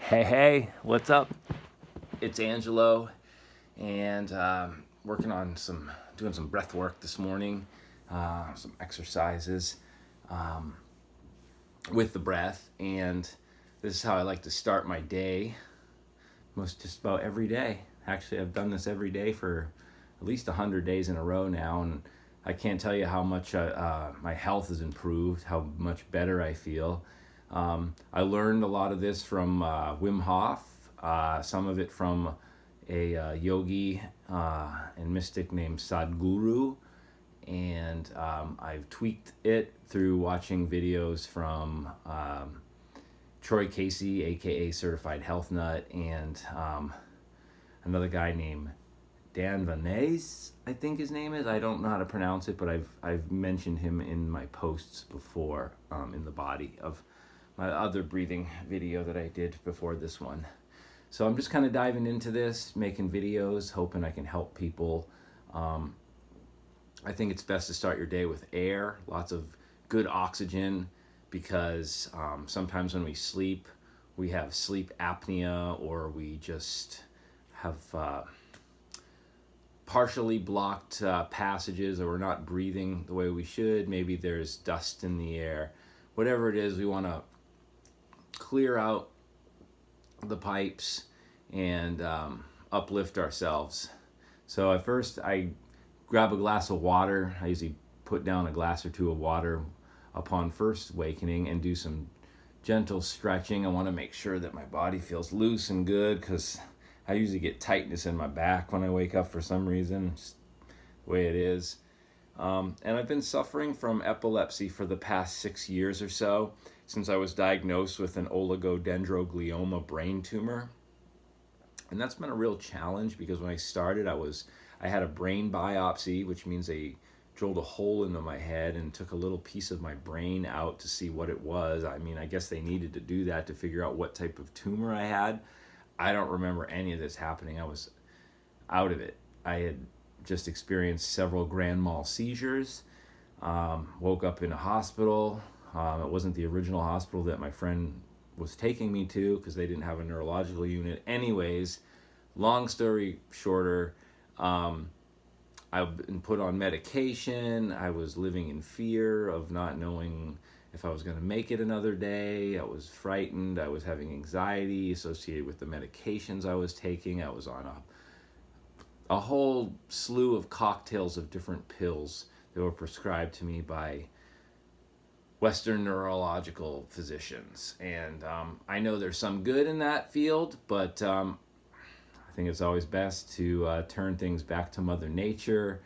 Hey, what's up? It's Angelo, and working on doing some breath work this morning, some exercises with the breath, and this is how I like to start my day. Most just about every day. Actually, I've done this every day for at least 100 days in a row now, and I can't tell you how much my health has improved, how much better I feel. I learned a lot of this from Wim Hof, some of it from a yogi and mystic named Sadhguru, and I've tweaked it through watching videos from Troy Casey, aka Certified Health Nut, and another guy named Dan Vanez, I think his name is. I don't know how to pronounce it, but I've mentioned him in my posts before, in the body of my other breathing video that I did before this one. So I'm just kind of diving into this, making videos, hoping I can help people. I think it's best to start your day with air, lots of good oxygen, because sometimes when we sleep, we have sleep apnea, or we just have partially blocked passages, or we're not breathing the way we should. Maybe there's dust in the air. Whatever it is, we want to clear out the pipes and uplift ourselves. So at first I grab a glass of water. I usually put down a glass or two of water upon first awakening and do some gentle stretching. I want to make sure that my body feels loose and good, because I usually get tightness in my back when I wake up for some reason, just the way it is. And I've been suffering from epilepsy for the past 6 years or so, since I was diagnosed with an oligodendroglioma brain tumor. And that's been a real challenge, because when I started, I had a brain biopsy, which means they drilled a hole into my head and took a little piece of my brain out to see what it was. I mean, I guess they needed to do that to figure out what type of tumor I had. I don't remember any of this happening. I was out of it. I had just experienced several grand mal seizures, woke up in a hospital. It wasn't the original hospital that my friend was taking me to, because they didn't have a neurological unit. Anyways, long story shorter, I've been put on medication. I was living in fear of not knowing if I was going to make it another day. I was frightened. I was having anxiety associated with the medications I was taking. I was on a whole slew of cocktails of different pills that were prescribed to me by Western neurological physicians. And I know there's some good in that field, but I think it's always best to turn things back to Mother Nature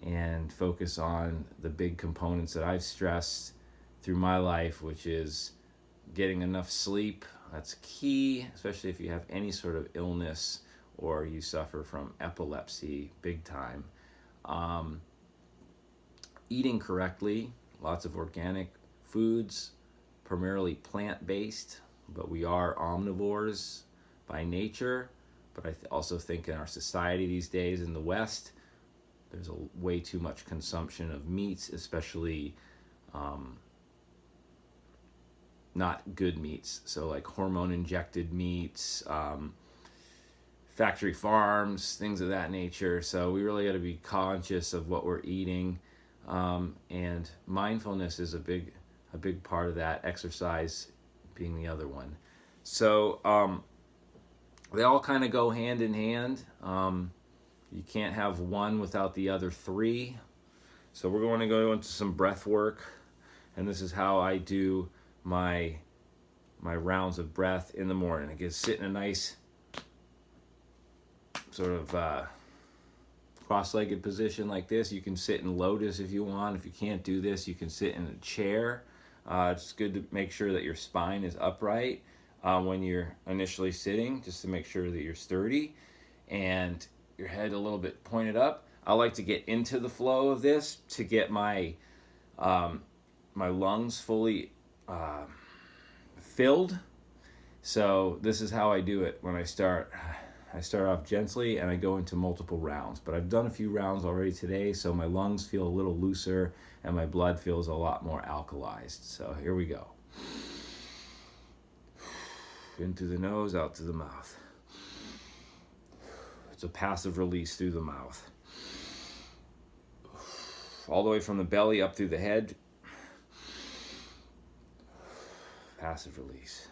and focus on the big components that I've stressed through my life, which is getting enough sleep. That's key, especially if you have any sort of illness or you suffer from epilepsy big time. Eating correctly, lots of organic foods, primarily plant-based, but we are omnivores by nature. But I also think in our society these days in the West, there's way too much consumption of meats, especially not good meats. So like hormone injected meats, factory farms, things of that nature. So we really got to be conscious of what we're eating, and mindfulness is a big part of that. Exercise being the other one. So they all kind of go hand in hand. You can't have one without the other three. So we're going to go into some breath work, and this is how I do my rounds of breath in the morning. I get sit in a nice sort of cross-legged position like this. You can sit in lotus if you want. If you can't do this, you can sit in a chair. It's good to make sure that your spine is upright when you're initially sitting, just to make sure that you're sturdy and your head a little bit pointed up. I like to get into the flow of this to get my lungs fully filled. So this is how I do it when I start. I start off gently and I go into multiple rounds, but I've done a few rounds already today, so my lungs feel a little looser and my blood feels a lot more alkalized. So here we go. In through the nose, out through the mouth. It's a passive release through the mouth. All the way from the belly up through the head. Passive release.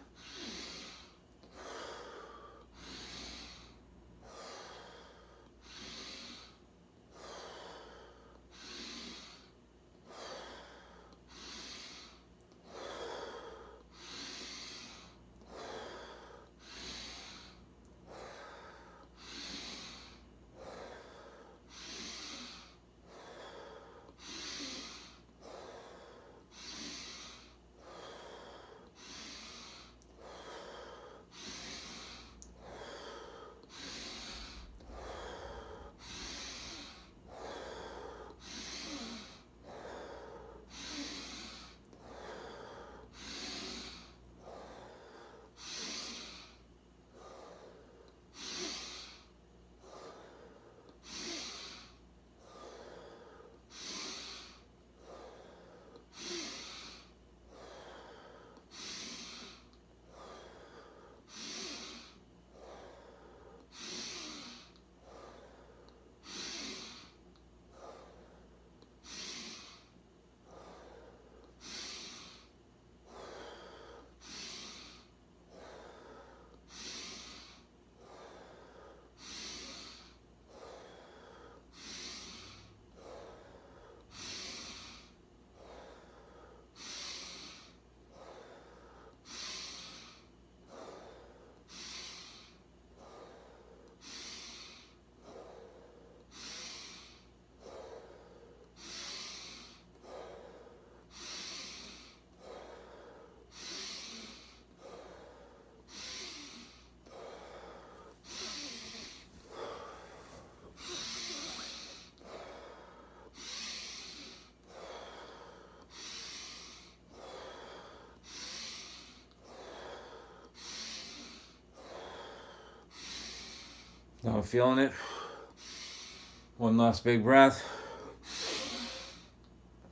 Now I'm feeling it. One last big breath.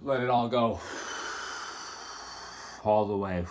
Let it all go. All the way.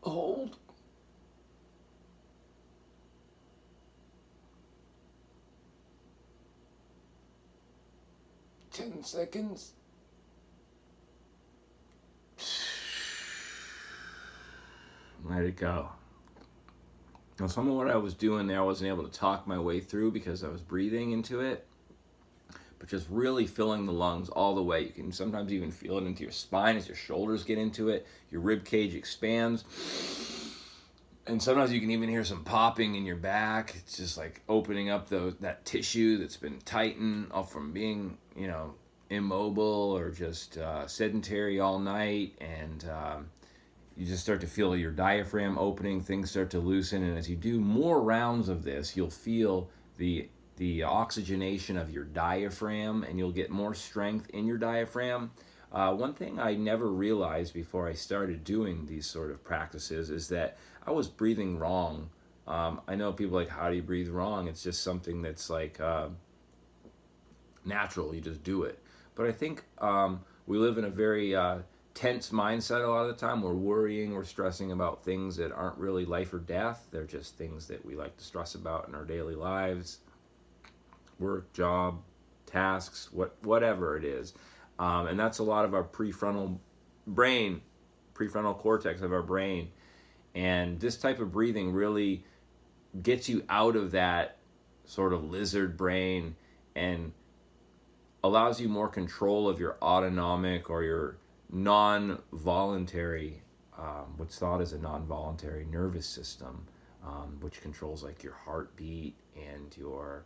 Hold. Ten seconds. Let it go. Now, some of what I was doing there, I wasn't able to talk my way through because I was breathing into it. But just really filling the lungs all the way. You can sometimes even feel it into your spine as your shoulders get into it. Your rib cage expands. And sometimes you can even hear some popping in your back. It's just like opening up that tissue that's been tightened off from being, immobile or just sedentary all night. And you just start to feel your diaphragm opening. Things start to loosen. And as you do more rounds of this, you'll feel the oxygenation of your diaphragm, and you'll get more strength in your diaphragm. One thing I never realized before I started doing these sort of practices is that I was breathing wrong. I know people are like, how do you breathe wrong? It's just something that's like natural. You just do it. But I think we live in a very tense mindset a lot of the time. We're worrying, we're stressing about things that aren't really life or death. They're just things that we like to stress about in our daily lives. Work, job, tasks, whatever it is. And that's a lot of our prefrontal cortex of our brain. And this type of breathing really gets you out of that sort of lizard brain, and allows you more control of your autonomic or your non-voluntary, what's thought as a non-voluntary nervous system, which controls like your heartbeat and your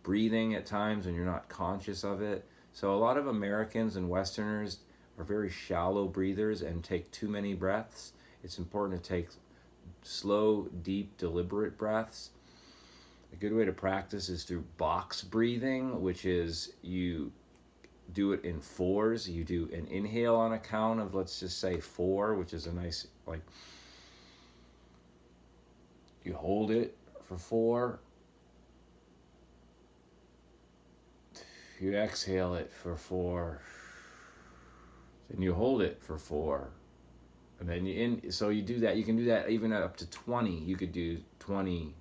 breathing at times when you're not conscious of it. So a lot of Americans and Westerners are very shallow breathers and take too many breaths. It's important to take slow, deep, deliberate breaths. A good way to practice is through box breathing, which is you do it in fours. You do an inhale on a count of, let's just say 4, which is a nice, like, you hold it for 4. You exhale it for 4. Then you hold it for 4. And then so you do that. You can do that even up to 20. You could do 20,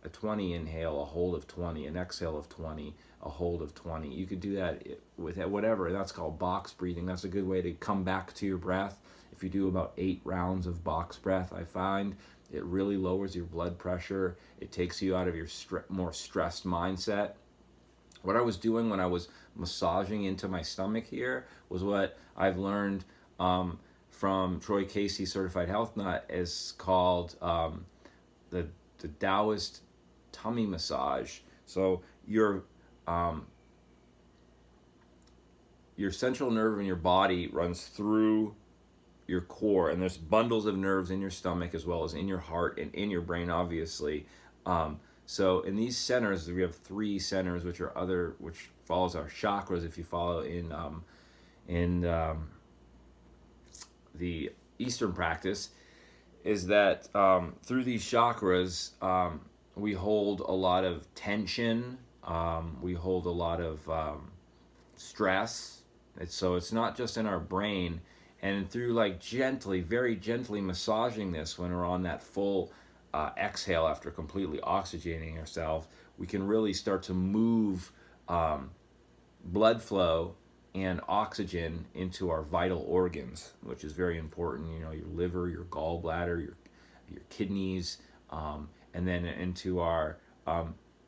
a 20 inhale, a hold of 20, an exhale of 20, a hold of 20. You could do that with whatever. That's called box breathing. That's a good way to come back to your breath. If you do about 8 rounds of box breath, I find it really lowers your blood pressure. It takes you out of your more stressed mindset. What I was doing when I was massaging into my stomach here was what I've learned from Troy Casey, Certified Health Nut, is called the Daoist tummy massage. So your central nerve in your body runs through your core, and there's bundles of nerves in your stomach as well as in your heart and in your brain, obviously. So in these centers, we have 3 centers, which follows our chakras. If you follow in the Eastern practice, is that through these chakras, we hold a lot of tension, we hold a lot of stress. So it's not just in our brain. And through very gently massaging this when we're on that full exhale after completely oxygenating ourselves, we can really start to move blood flow and oxygen into our vital organs, which is very important. Your liver, your gallbladder, your kidneys, and then into our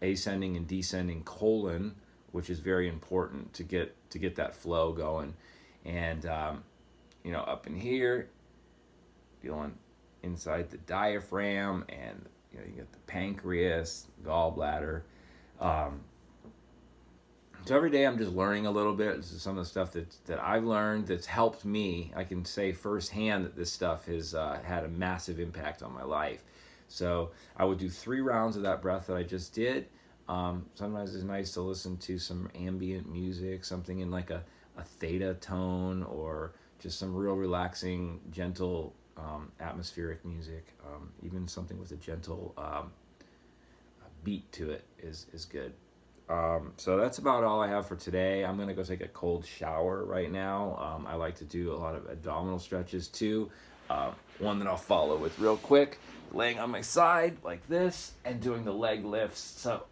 ascending and descending colon, which is very important to get that flow going. And up in here, feeling inside the diaphragm, and you get the pancreas, gallbladder. So every day I'm just learning a little bit. This is some of the stuff that I've learned that's helped me. I can say firsthand that this stuff has had a massive impact on my life. So I would do 3 rounds of that breath that I just did. Sometimes it's nice to listen to some ambient music, something in like a theta tone, or just some real relaxing, gentle atmospheric music. Even something with a gentle beat to it is good. So that's about all I have for today. I'm going to go take a cold shower right now. I like to do a lot of abdominal stretches too. One that I'll follow with real quick, laying on my side like this and doing the leg lifts. So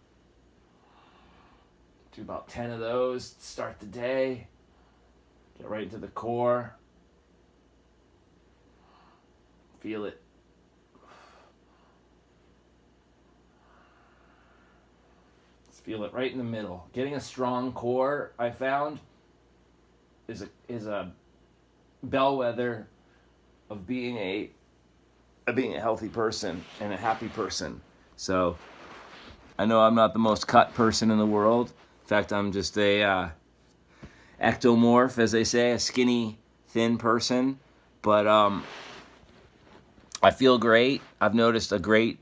do about 10 of those, start the day, get right into the core, feel it. Feel it right in the middle. Getting a strong core, I found, is a bellwether of being a healthy person and a happy person. So I know I'm not the most cut person in the world. In fact, I'm just a ectomorph, as they say, a skinny, thin person. But I feel great. I've noticed a great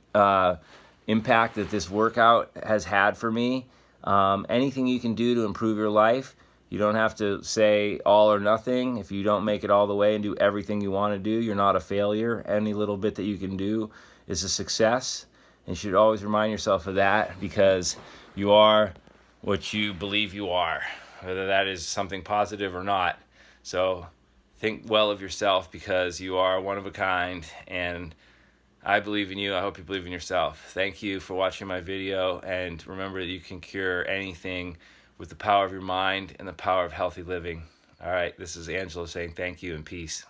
impact that this workout has had for me. Anything you can do to improve your life, you don't have to say all or nothing. If you don't make it all the way and do everything you want to do, you're not a failure. Any little bit that you can do is a success. And you should always remind yourself of that, because you are what you believe you are, whether that is something positive or not. So think well of yourself, because you are one of a kind, and I believe in you. I hope you believe in yourself. Thank you for watching my video, and remember that you can cure anything with the power of your mind and the power of healthy living. All right, this is Angelo saying thank you and peace.